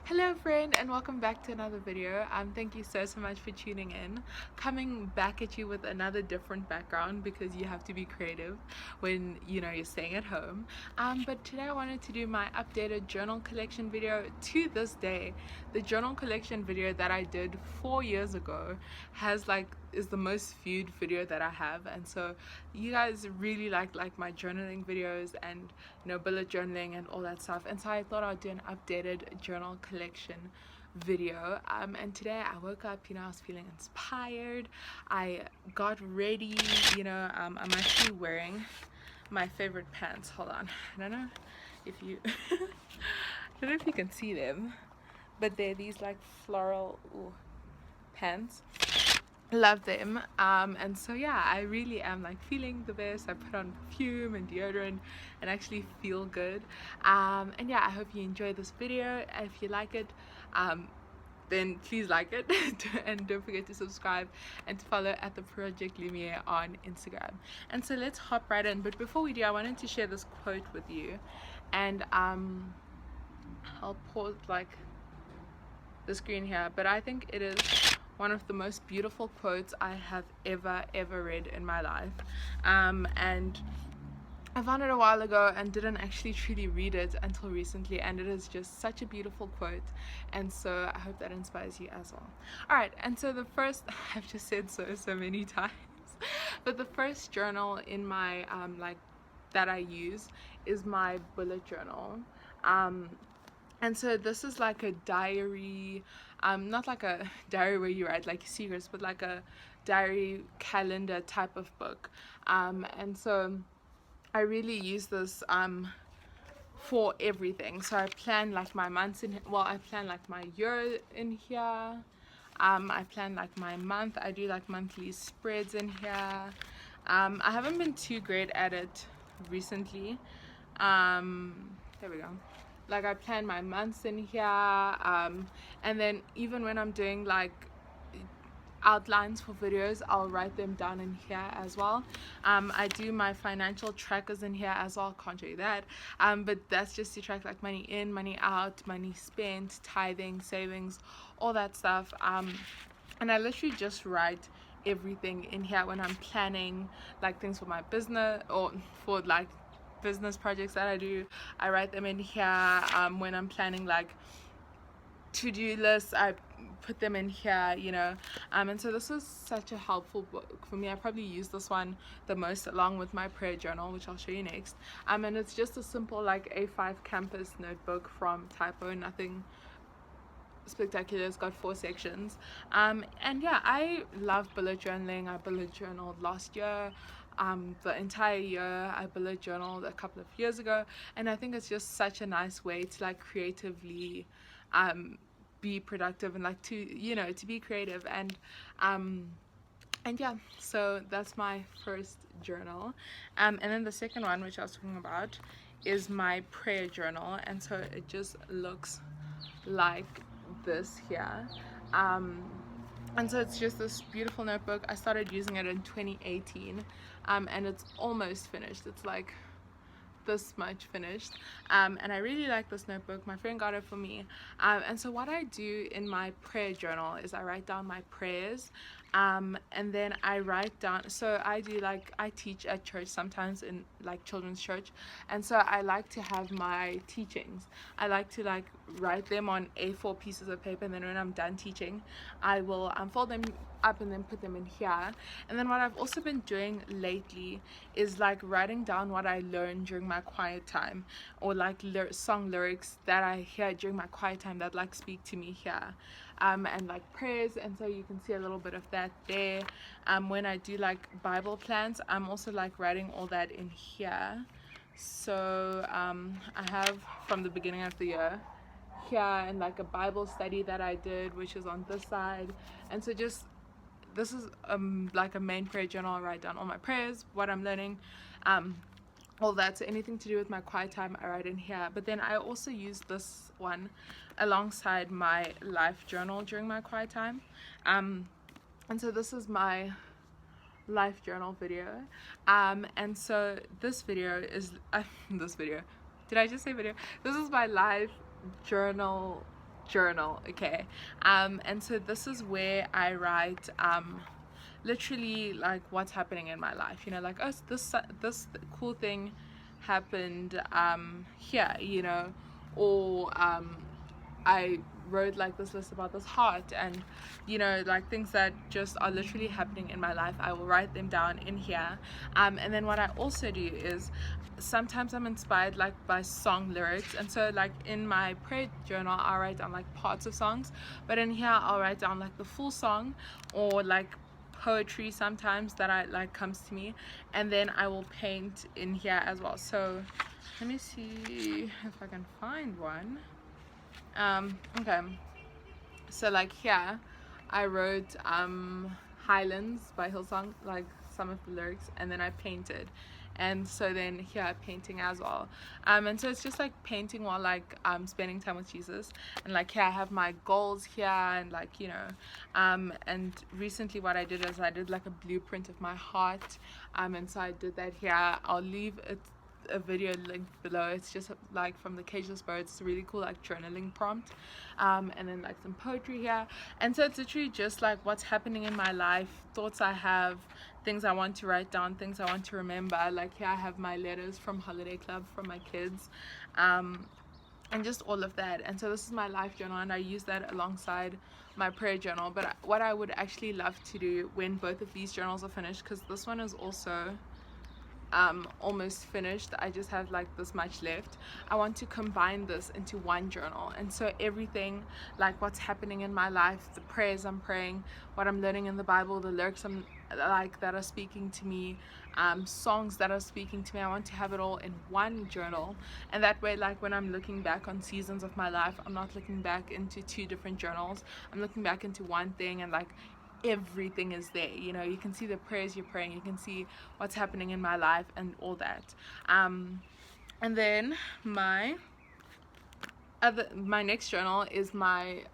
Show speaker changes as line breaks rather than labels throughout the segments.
Hello friend, and welcome back to another video. Thank you so much for tuning in. Coming back at you with another different background because you have to be creative when you're staying at home. But today I wanted to do my updated journal collection video to this day. The journal collection video that I did 4 years ago is the most viewed video that I have, and so you guys really like my journaling videos and bullet journaling and all that stuff, and so I thought I'd do an updated journal collection video. And today I woke up, I was feeling inspired. I got ready. I'm actually wearing my favorite pants. Hold on, I don't know if you I don't know if you can see them, but they're these like floral pants. Love them. And so yeah, I really am like feeling the best. I put on perfume and deodorant and actually feel good. And yeah, I hope you enjoy this video. If you like it, then please like it and don't forget to subscribe and to follow at the Project Lumiere on Instagram. And so let's hop right in. But before we do, I wanted to share this quote with you, and I'll pause like the screen here, but I think it is one of the most beautiful quotes I have ever read in my life. And I found it a while ago and didn't actually truly read it until recently, and it is just such a beautiful quote, and so I hope that inspires you as well. Alright, and so the first, I've just said so many times, but the first journal in my that I use is my bullet journal. And so this is like a diary, not like a diary where you write like your secrets, but like a diary calendar type of book. And so I really use this for everything. So I plan like my months I plan like my year in here. I plan like my month. I do like monthly spreads in here. I haven't been too great at it recently. There we go. Like I plan my months in here, and then even when I'm doing like outlines for videos, I'll write them down in here as well. I do my financial trackers in here as well, can't show you that, but that's just to track like money in, money out, money spent, tithing, savings, all that stuff. And I literally just write everything in here when I'm planning like things for my business or for like business projects that I do. I write them in here. When I'm planning like to-do lists, I put them in here, and so this is such a helpful book for me. I probably use this one the most along with my prayer journal, which I'll show you next. And it's just a simple like A5 campus notebook from Typo, nothing spectacular. It's got 4 sections, and yeah, I love bullet journaling. I bullet journaled last year, the entire year. I bullet journaled a couple of years ago, and I think it's just such a nice way to like creatively be productive and like to be creative, and yeah, so that's my first journal. And then the second one, which I was talking about, is my prayer journal, and so it just looks like this here. And so it's just this beautiful notebook. I started using it in 2018, and it's almost finished. It's like this much finished, and I really like this notebook. My friend got it for me, and so what I do in my prayer journal is I write down my prayers, and then I write down, so I teach at church sometimes, in like children's church, and so I like to have my teachings. I like to like write them on A4 pieces of paper, and then when I'm done teaching, I will fold them up and then put them in here. And then what I've also been doing lately is like writing down what I learned during my quiet time, or like song lyrics that I hear during my quiet time that like speak to me here, and like prayers. And so you can see a little bit of that there. When I do like Bible plans, I'm also like writing all that in here. So I have from the beginning of the year here, and like a Bible study that I did, which is on this side. And so just this is like a main prayer journal. I write down all my prayers, what I'm learning, all that. So anything to do with my quiet time, I write in here. But then I also use this one alongside my life journal during my quiet time. And so this is my life journal video, and so this video is this video, did I just say video? This is my life journal journal, okay? And so this is where I write literally like what's happening in my life, you know, like, oh, this cool thing happened here, you know, or I wrote like this list about this heart, and you know, like things that just are literally happening in my life, I will write them down in here. And then what I also do is sometimes I'm inspired like by song lyrics, and so like in my prayer journal I'll write down like parts of songs, but in here I'll write down like the full song, or like poetry sometimes that I like comes to me, and then I will paint in here as well. So let me see if I can find one. Okay, so like here I wrote Highlands by Hillsong, like some of the lyrics, and then I painted, and so then here I'm painting as well. And so it's just like painting while like spending time with Jesus, and like here I have my goals here, and like, you know, and recently what I did is I did like a blueprint of my heart, and so I did that here. I'll leave it a video link below. It's just like from the Cageless Birds. It's a really cool like journaling prompt, and then like some poetry here, and so it's literally just like what's happening in my life, thoughts I have, things I want to write down, things I want to remember. Like here I have my letters from holiday club from my kids, and just all of that. And so this is my life journal, and I use that alongside my prayer journal. But what I would actually love to do when both of these journals are finished, because this one is also almost finished, I just have like this much left, I want to combine this into one journal. And so everything, like what's happening in my life, the prayers I'm praying, what I'm learning in the Bible, the lyrics I'm like that are speaking to me, songs that are speaking to me, I want to have it all in one journal. And that way, like when I'm looking back on seasons of my life, I'm not looking back into two different journals, I'm looking back into one thing, and like everything is there, you know, you can see the prayers you're praying, you can see what's happening in my life and all that. And then my next journal is my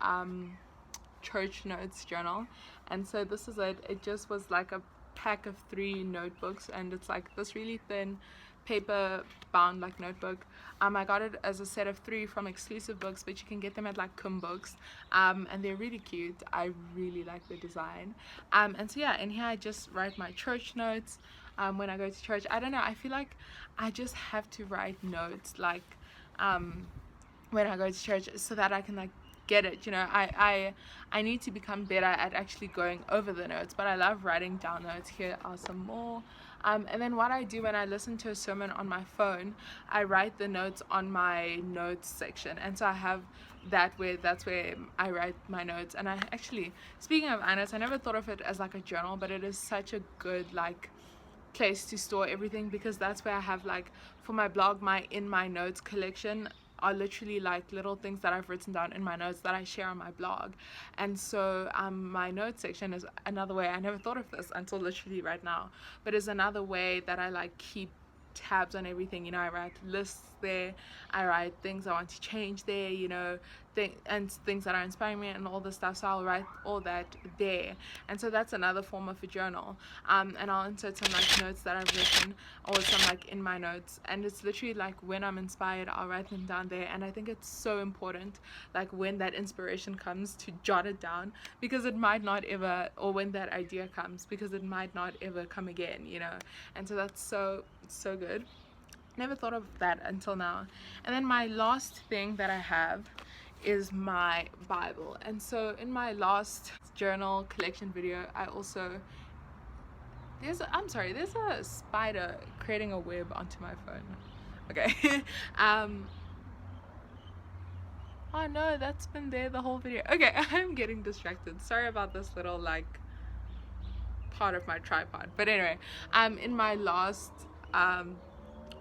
church notes journal, and so this is it just was like a pack of 3 notebooks, and it's like this really thin paper bound like notebook. I got it as a set of 3 from Exclusive Books, but you can get them at like Kum Books, and they're really cute. I really like the design, and so yeah, in here I just write my church notes when I go to church. I don't know, I feel like I just have to write notes like when I go to church, so that I can like get it, you know. I need to become better at actually going over the notes, but I love writing down notes. Here are some more. And then what I do when I listen to a sermon on my phone, I write the notes on my notes section, and so I have that's where I write my notes. And I actually, speaking of notes, I never thought of it as like a journal, but it is such a good like place to store everything, because that's where I have like for my blog, my in my notes collection are literally like little things that I've written down in my notes that I share on my blog. And so my notes section is another way. I never thought of this until literally right now, but is another way that I like keep tabs on everything, you know. I write lists there, I write things I want to change there, you know, and things that are inspiring me and all this stuff, so I'll write all that there. And so that's another form of a journal. And I'll insert some like notes that I've written, or some like in my notes, and it's literally like when I'm inspired I'll write them down there. And I think it's so important, like when that inspiration comes, to jot it down, because it might not ever, or when that idea comes, because it might not ever come again, you know. And so that's so good. Never thought of that until now. And then my last thing that I have is my Bible. And so in my last journal collection video, I also there's a spider creating a web onto my phone. Okay. Oh no, that's been there the whole video. Okay, I'm getting distracted. Sorry about this little like part of my tripod. But anyway, in my last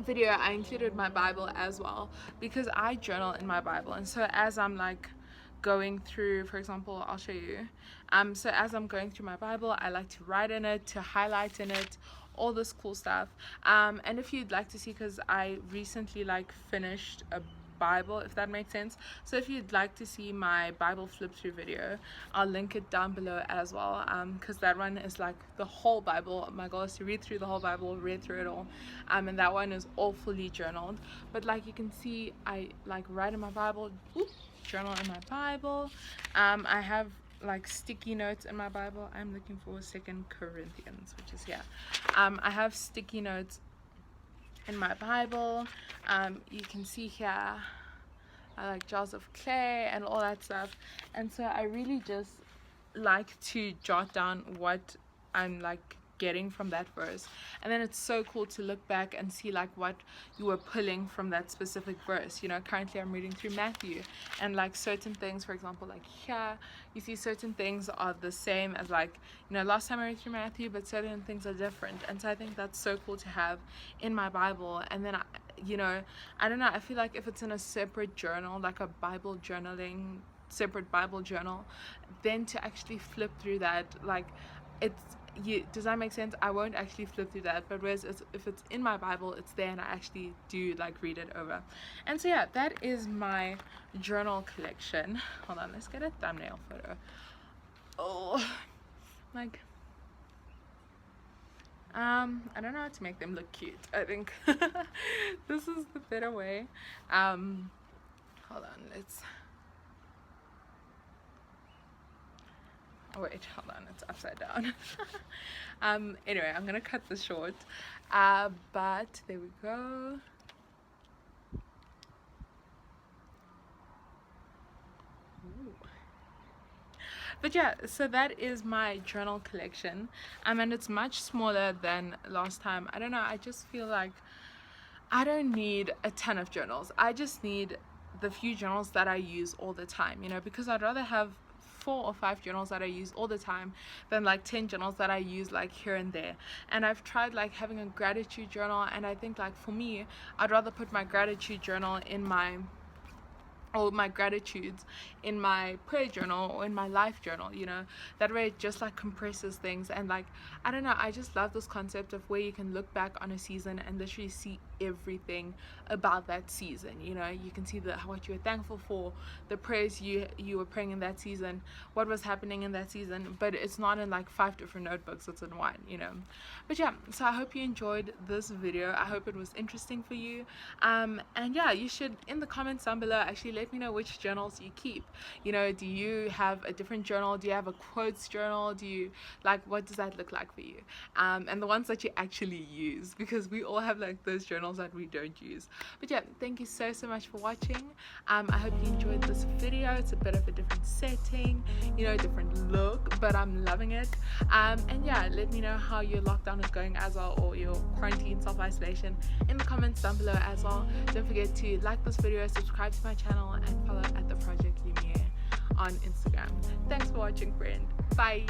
video I included my Bible as well, because I journal in my Bible. And so as I'm like going through, for example, I'll show you, so as I'm going through my Bible, I like to write in it, to highlight in it, all this cool stuff. And if you'd like to see, because I recently like finished a Bible, if that makes sense, so if you'd like to see my Bible flip through video, I'll link it down below as well, because that one is like the whole Bible. My goal is to read through the whole Bible, read through it all, and that one is all fully journaled. But like you can see, I like write in my Bible, journal in my Bible. I have like sticky notes in my Bible. I'm looking for 2 Corinthians, which is here. I have sticky notes in my Bible. You can see here I like jars of clay and all that stuff, and so I really just like to jot down what I'm like getting from that verse, and then it's so cool to look back and see like what you were pulling from that specific verse. You know, currently I'm reading through Matthew, and like certain things, for example, like here you see certain things are the same as, like, you know, last time I read through Matthew, but certain things are different, and so I think that's so cool to have in my Bible. And then you know, I don't know, I feel like if it's in a separate journal, like a Bible journaling, separate Bible journal, then to actually flip through that, like, does that make sense? I won't actually flip through that, but whereas if it's in my Bible, it's there and I actually do like read it over. And so yeah, that is my journal collection. Hold on, let's get a thumbnail photo. Oh, like, I don't know how to make them look cute. I think this is the better way. Hold on, let's, oh wait, hold on, it's upside down. Anyway, I'm gonna cut this short, but there we go. Ooh. But yeah, so that is my journal collection, and it's much smaller than last time. I don't know, I just feel like I don't need a ton of journals. I just need the few journals that I use all the time, you know, because I'd rather have 4 or 5 journals that I use all the time than like 10 journals that I use like here and there. And I've tried like having a gratitude journal, and I think like for me, I'd rather put my gratitude journal in my gratitudes in my prayer journal or in my life journal, you know, that way it just like compresses things. And like, I don't know, I just love this concept of where you can look back on a season and literally see everything about that season. You know, you can see what you were thankful for, the prayers you were praying in that season, what was happening in that season, but it's not in like 5 different notebooks, it's in one, you know. But yeah, so I hope you enjoyed this video. I hope it was interesting for you, and yeah, you should, in the comments down below, actually let me know which journals you keep. You know, do you have a different journal? Do you have a quotes journal? Do you like, what does that look like for you? And the ones that you actually use, because we all have like those journals that we don't use. But yeah, thank you so much for watching. I hope you enjoyed this video. It's a bit of a different setting, you know, different look, but I'm loving it. And yeah, let me know how your lockdown is going as well, or your quarantine self-isolation, in the comments down below as well. Don't forget to like this video, subscribe to my channel, and follow at the Project Lumiere on Instagram. Thanks for watching, friend. Bye.